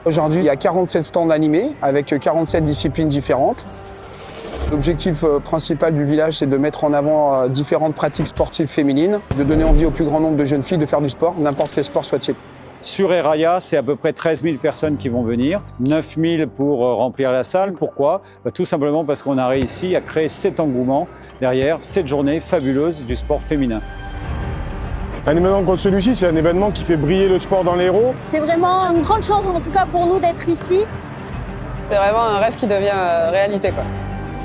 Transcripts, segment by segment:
Aujourd'hui, il y a 47 stands animés avec 47 disciplines différentes. L'objectif principal du village, c'est de mettre en avant différentes pratiques sportives féminines, de donner envie au plus grand nombre de jeunes filles de faire du sport, n'importe quel sport soit-il. Sur Eraia, c'est à peu près 13 000 personnes qui vont venir, 9 000 pour remplir la salle. Pourquoi ? Tout simplement parce qu'on a réussi à créer cet engouement derrière cette journée fabuleuse du sport féminin. Un événement comme celui-ci, c'est un événement qui fait briller le sport dans l'Hérault. C'est vraiment une grande chance, en tout cas pour nous, d'être ici. C'est vraiment un rêve qui devient réalité, quoi.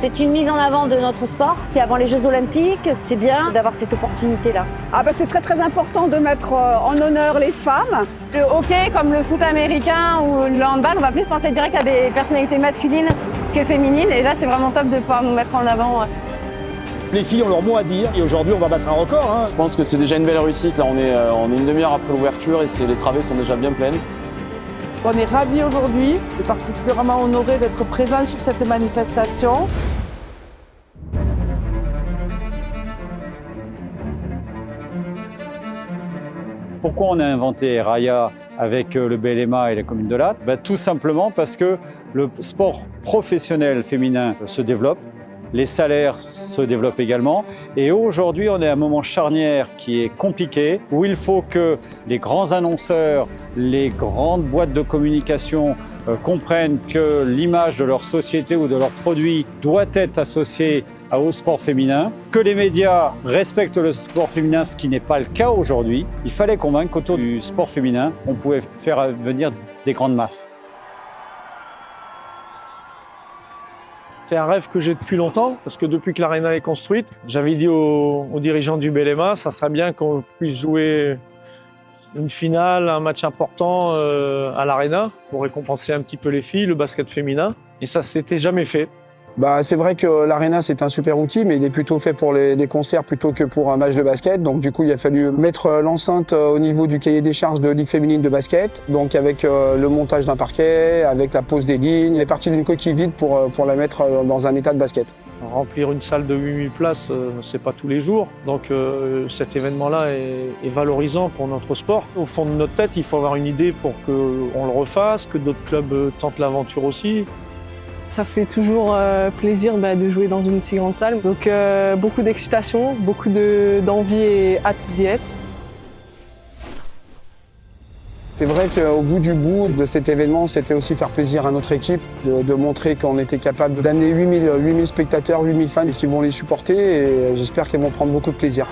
C'est une mise en avant de notre sport. Et avant les Jeux Olympiques, c'est bien d'avoir cette opportunité-là. C'est très important de mettre en honneur les femmes. Le hockey, comme le foot américain ou le handball, on va plus penser direct à des personnalités masculines que féminines. Et là, c'est vraiment top de pouvoir nous mettre en avant. Les filles ont leur mot à dire et aujourd'hui, on va battre un record. Je pense que c'est déjà une belle réussite. Là, on est une demi-heure après l'ouverture et les travées sont déjà bien pleines. On est ravis aujourd'hui et particulièrement honorés d'être présents sur cette manifestation. Pourquoi on a inventé Eraia avec le BLMA et la commune de Latte ? Tout simplement parce que le sport professionnel féminin se développe, les salaires se développent également et aujourd'hui on est à un moment charnière qui est compliqué où il faut que les grands annonceurs, les grandes boîtes de communication comprennent que l'image de leur société ou de leurs produits doit être associée au sport féminin, que les médias respectent le sport féminin, ce qui n'est pas le cas aujourd'hui. Il fallait convaincre qu'autour du sport féminin, on pouvait faire venir des grandes masses. C'est un rêve que j'ai depuis longtemps, parce que depuis que l'Arena est construite, j'avais dit aux dirigeants du BLMA, ça serait bien qu'on puisse jouer une finale, un match important à l'Arena pour récompenser un petit peu les filles, le basket féminin. Et ça s'était jamais fait. C'est vrai que l'Arena, c'est un super outil, mais il est plutôt fait pour les concerts plutôt que pour un match de basket. Donc du coup, il a fallu mettre l'enceinte au niveau du cahier des charges de Ligue féminine de basket. Donc avec le montage d'un parquet, avec la pose des lignes, il est parti d'une coquille vide pour la mettre dans un état de basket. Remplir une salle de 8000 places, c'est pas tous les jours. Donc cet événement-là est valorisant pour notre sport. Au fond de notre tête, il faut avoir une idée pour qu'on le refasse, que d'autres clubs tentent l'aventure aussi. Ça fait toujours plaisir de jouer dans une si grande salle. Donc beaucoup d'excitation, beaucoup d'envie et hâte d'y être. C'est vrai qu'au bout du bout de cet événement, c'était aussi faire plaisir à notre équipe, de montrer qu'on était capable d'amener 8000 spectateurs, 8000 fans qui vont les supporter et j'espère qu'elles vont prendre beaucoup de plaisir.